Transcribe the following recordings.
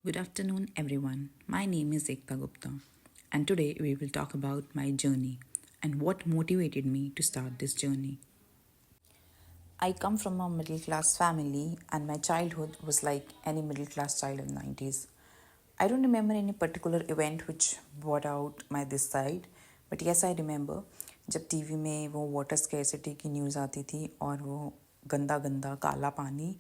Good afternoon, everyone. My name is Ekta Gupta, and today we will talk about my journey and what motivated me to start this journey. I come from a middle class family, and my childhood was like any middle class child in the 90s. I don't remember any particular event which brought out my this side, but yes, I remember जब TV में वो water scarcity की news आती थी और वो गंदा गंदा काला पानी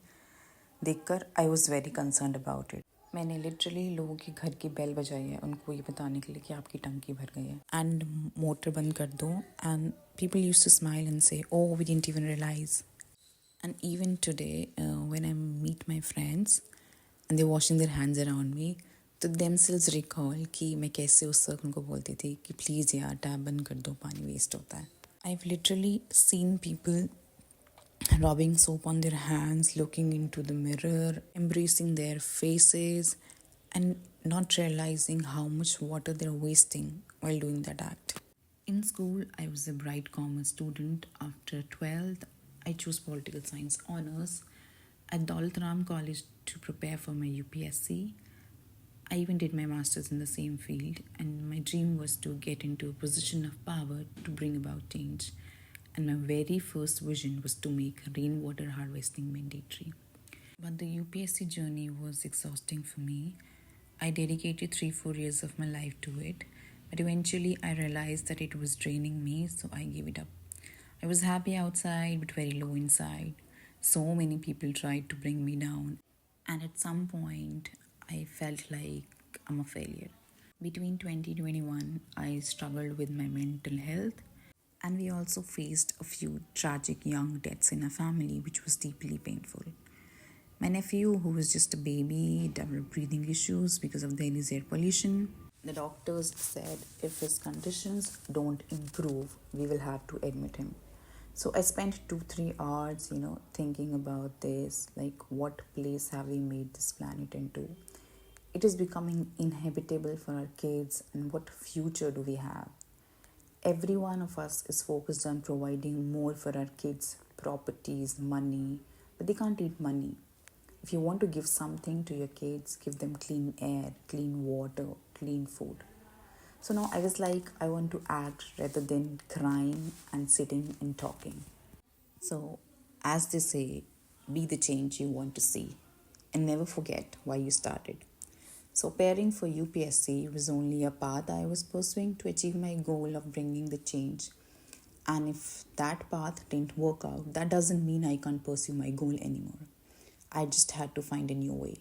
देखकर I was very concern about it. मैंने लिटरली लोगों के घर की बेल बजाई है उनको ये बताने के लिए कि आपकी टंकी भर गई है एंड मोटर बंद कर दो and people use to smile and say oh we didn't even realise. And even today, when I meet my friends and they're washing their hands around me, तो themselves recall कि मैं कैसे उस वक्त उनको बोलती थी कि प्लीज़ यार टैप बंद कर दो पानी वेस्ट होता है. I've literally seen people rubbing soap on their hands, looking into the mirror, embracing their faces, and not realizing how much water they're wasting while doing that act. In school, I was a bright commerce student. After 12th, I chose political science honors at Daulat Ram College to prepare for my UPSC. I even did my master's in the same field, and my dream was to get into a position of power to bring about change. And my very first vision was to make rainwater harvesting mandatory. But the UPSC journey was exhausting for me. I dedicated 3 4 years of my life to it, but eventually I realized that it was draining me, so I gave it up. I was happy outside but very low inside. So many people tried to bring me down, and at some point, I felt like I'm a failure. Between 2021, I struggled with my mental health, and we also faced a few tragic young deaths in our family, which was deeply painful. My nephew, who was just a baby, developed breathing issues because of Delhi's air pollution. The doctors said if his conditions don't improve, we will have to admit him. So I spent 2 3 hours, thinking about this, like what place have we made this planet into? It is becoming inhabitable for our kids, and what future do we have? Every one of us is focused on providing more for our kids, properties, money, but they can't eat money. If you want to give something to your kids, give them clean air, clean water, clean food. So now I was like, I want to act rather than crying and sitting and talking. So, as they say, be the change you want to see and never forget why you started. So, preparing for UPSC was only a path I was pursuing to achieve my goal of bringing the change. And if that path didn't work out, that doesn't mean I can't pursue my goal anymore. I just had to find a new way.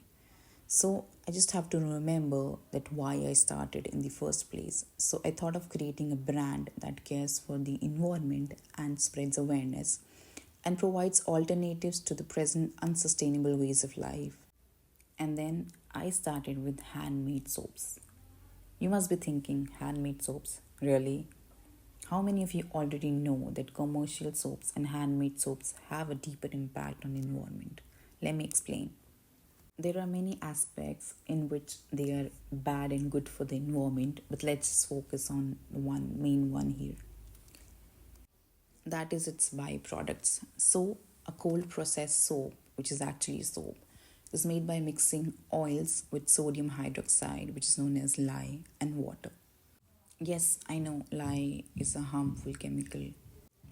So I just have to remember that why I started in the first place. So I thought of creating a brand that cares for the environment and spreads awareness and provides alternatives to the present unsustainable ways of life. And then I started with handmade soaps. You must be thinking, handmade soaps? Really? How many of you already know that commercial soaps and handmade soaps have a deeper impact on the environment? Let me explain. There are many aspects in which they are bad and good for the environment, but let's just focus on one main one here. That is its byproducts. So, a cold processed soap, which is actually soap, is made by mixing oils with sodium hydroxide, which is known as lye, and water. Yes, I know lye is a harmful chemical,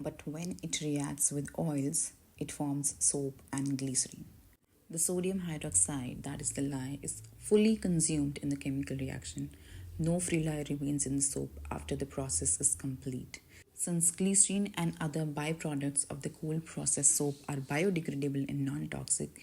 but when it reacts with oils, it forms soap and glycerin. The sodium hydroxide, that is the lye, is fully consumed in the chemical reaction. No free lye remains in the soap after the process is complete. Since glycerin and other byproducts of the cold processed soap are biodegradable and non toxic,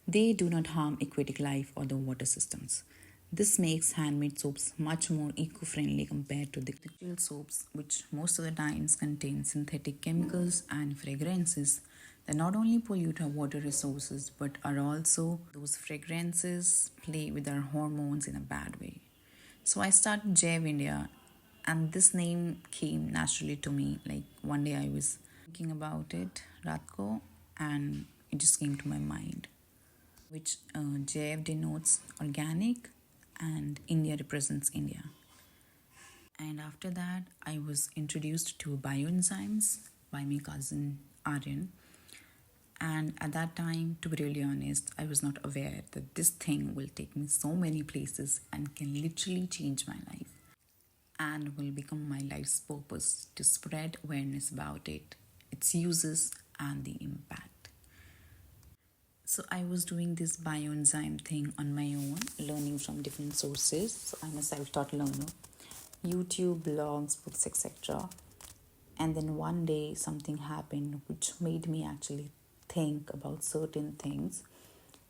they do not harm aquatic life or the water systems. This makes handmade soaps much more eco friendly compared to the industrial soaps, which most of the times contain synthetic chemicals and fragrances that not only pollute our water resources but are also those fragrances play with our hormones in a bad way. So I started Jev India, and this name came naturally to me. Like one day I was thinking about it, Ratko, and it just came to my mind, which Jev denotes organic and India represents India. And after that, I was introduced to bioenzymes by my cousin Aryan, And at that time, to be really honest, I was not aware that this thing will take me so many places and can literally change my life and will become my life's purpose to spread awareness about it, its uses, and the impact. So I was doing this bioenzyme thing on my own, learning from different sources. So I'm a self-taught learner, YouTube, blogs, books, etc. And then one day something happened which made me actually think about certain things,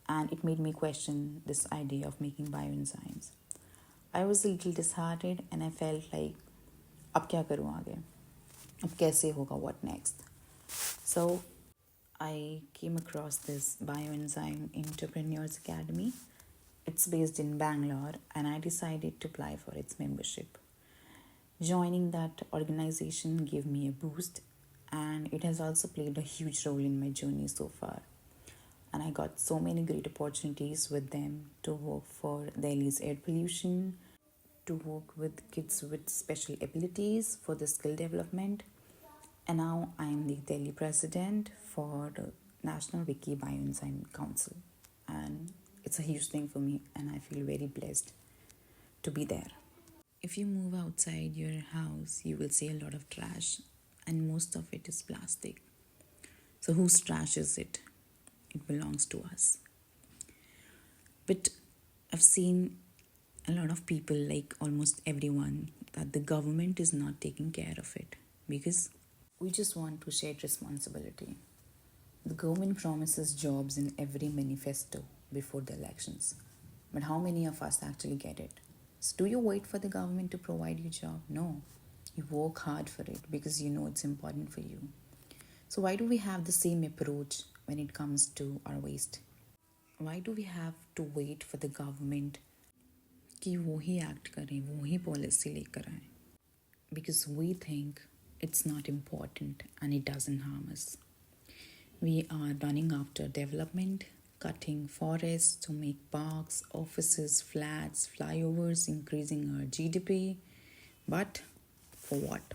and it made me question this idea of making bioenzymes. I was a little disheartened and I felt like अब क्या करूँ आगे, अब कैसे होगा, what next? So I came across this Bioenzyme Entrepreneurs Academy. It's based in Bangalore, and I decided to apply for its membership. Joining that organization gave me a boost, and it has also played a huge role in my journey so far. And I got so many great opportunities with them to work for Delhi's air pollution, to work with kids with special abilities for the skill development, and now I am the Delhi president for the National Wiki Bioenzyme Council. And it's a huge thing for me, and I feel very blessed to be there. If you move outside your house, you will see a lot of trash, and most of it is plastic. So, whose trash is it? It belongs to us. But I've seen a lot of people, like almost everyone, that the government is not taking care of it because we just want to share responsibility. The government promises jobs in every manifesto before the elections. But how many of us actually get it? So do you wait for the government to provide you a job? No. You work hard for it because you know it's important for you. So why do we have the same approach when it comes to our waste? Why do we have to wait for the government कि वो ही act करें, वो ही policy लेकर आए? Because we think it's not important and it doesn't harm us. We are running after development, cutting forests to make parks, offices, flats, flyovers, increasing our GDP. But for what?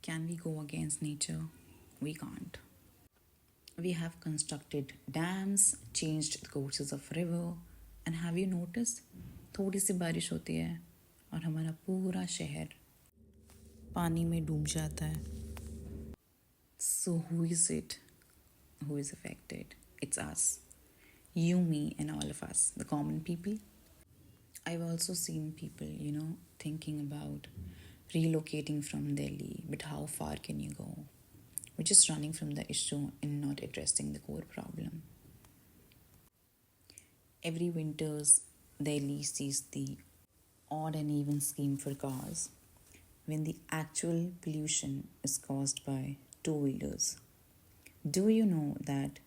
Can we go against nature? We can't. We have constructed dams, changed the courses of river, and have you noticed? थोड़ी सी बारिश होती है और हमारा पूरा शहर पानी में डूब जाता है. So who is it who is affected? It's us. You, me, and all of us, the common people. I've also seen people, thinking about relocating from Delhi, but how far can you go? We're just running from the issue and not addressing the core problem. Every winter's Delhi sees the odd and even scheme for cars when the actual pollution is caused by two-wheelers. Do you know that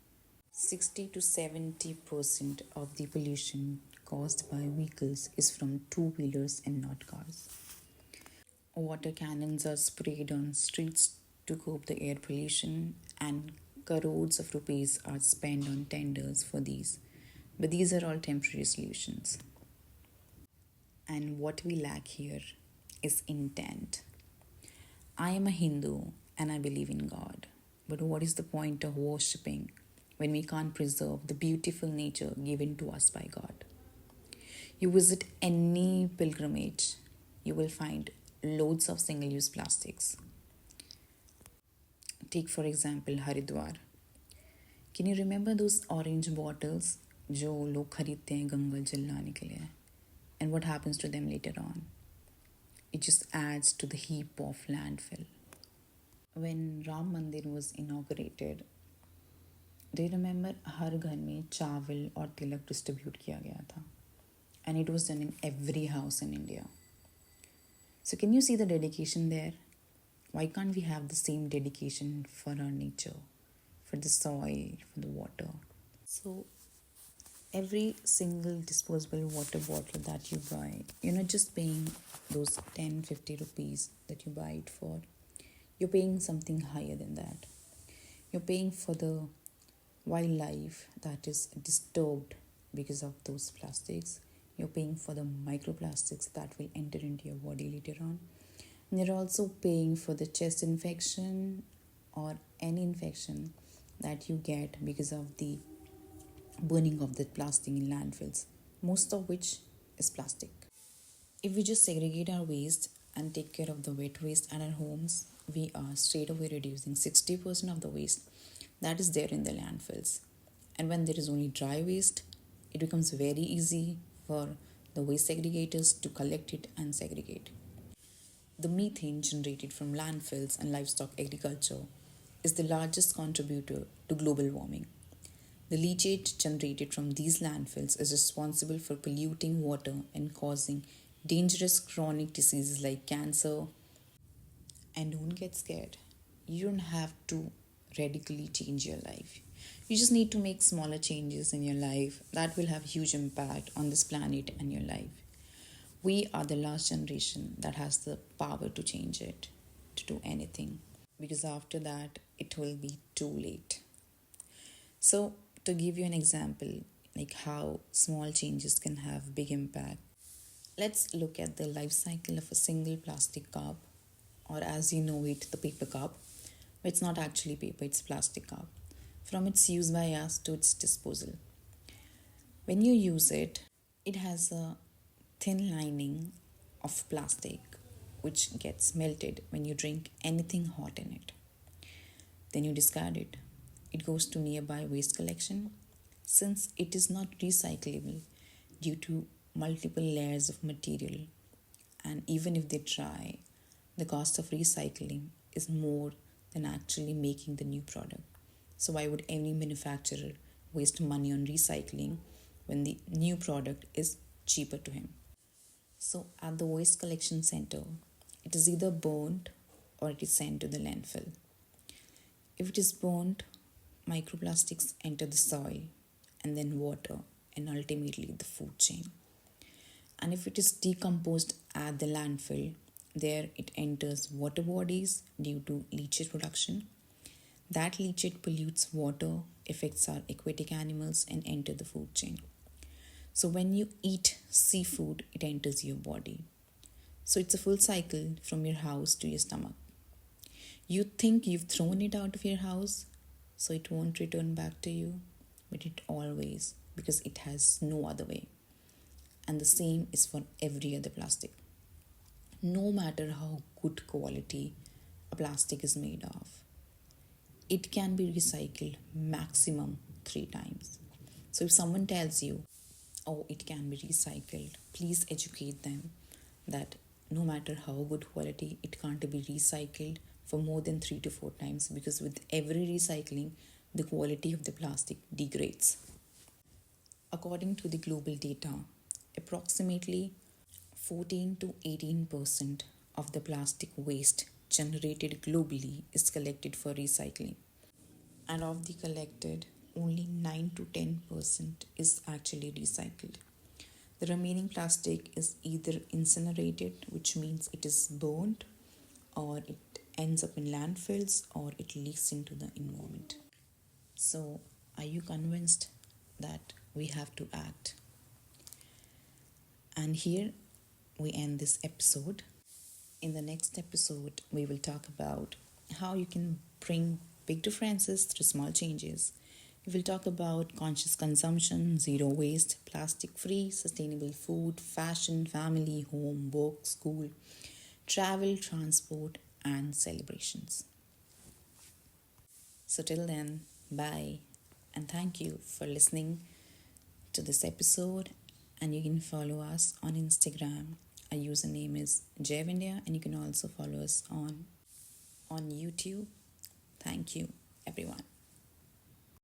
60 to 70% of the pollution caused by vehicles is from two-wheelers and not cars? Water cannons are sprayed on streets to curb the air pollution, and crores of rupees are spent on tenders for these. But these are all temporary solutions. And what we lack here is intent. I am a Hindu and I believe in God. But what is the point of worshipping when we can't preserve the beautiful nature given to us by God? You visit any pilgrimage, you will find loads of single-use plastics. Take for example Haridwar. Can you remember those orange bottles जो लोग खरीदते हैं गंगा जल लाने के लिए? And what happens to them later on? It just adds to the heap of landfill. When Ram Mandir was inaugurated, do you remember हर घर में चावल और तिलक distribute किया गया था? And it was done in every house in India. So can you see the dedication there? Why can't we have the same dedication for our nature, for the soil, for the water? So every single disposable water bottle that you buy, you're not just paying those 10-50 rupees that you buy it for. You're paying something higher than that. You're paying for the wildlife that is disturbed because of those plastics. You're paying for the microplastics that will enter into your body later on. And you're also paying for the chest infection or any infection that you get because of the burning of the plastic in landfills, most of which is plastic. If we just segregate our waste and take care of the wet waste at our homes, we are straight away reducing 60% of the waste that is there in the landfills. And when there is only dry waste, it becomes very easy for the waste segregators to collect it and segregate. The methane generated from landfills and livestock agriculture is the largest contributor to global warming. The leachate generated from these landfills is responsible for polluting water and causing dangerous chronic diseases like cancer. And don't get scared. You don't have to radically change your life. You just need to make smaller changes in your life that will have huge impact on this planet and your life. We are the last generation that has the power to change it, to do anything, because after that it will be too late. So, to give you an example, like how small changes can have big impact, let's look at the life cycle of a single plastic cup, or as you know it, the paper cup. It's not actually paper, it's plastic cup. From its use by us to its disposal. When you use it, it has a thin lining of plastic which gets melted when you drink anything hot in it. Then you discard it. It goes to nearby waste collection. Since it is not recyclable due to multiple layers of material, and even if they try, the cost of recycling is more than actually making the new product. So, why would any manufacturer waste money on recycling when the new product is cheaper to him? So, at the waste collection center, it is either burnt or it is sent to the landfill. If it is burnt, microplastics enter the soil and then water and ultimately the food chain. And if it is decomposed at the landfill, there it enters water bodies due to leachate production. That leachate pollutes water, affects our aquatic animals, and enter the food chain. So when you eat seafood, it enters your body. So it's a full cycle from your house to your stomach. You think you've thrown it out of your house, so it won't return back to you, but it always, because it has no other way. And the same is for every other plastic. No matter how good quality a plastic is made of, it can be recycled maximum 3 times. So if someone tells you, oh, it can be recycled, please educate them that no matter how good quality, it can't be recycled for more than 3 to 4 times, because with every recycling, the quality of the plastic degrades. According to the global data, approximately 14 to 18% of the plastic waste generated globally is collected for recycling. And of the collected, only 9 to 10% is actually recycled. The remaining plastic is either incinerated, which means it is burned, or it ends up in landfills, or it leaks into the environment. So, are you convinced that we have to act? And here we end this episode. In the next episode, we will talk about how you can bring big differences through small changes. We will talk about conscious consumption, zero waste, plastic free, sustainable food, fashion, family, home, work, school, travel, transport, and celebrations. So, till then, bye, and thank you for listening to this episode. And you can follow us on Instagram. Our username is JevIndia, and you can also follow us on YouTube. Thank you, everyone.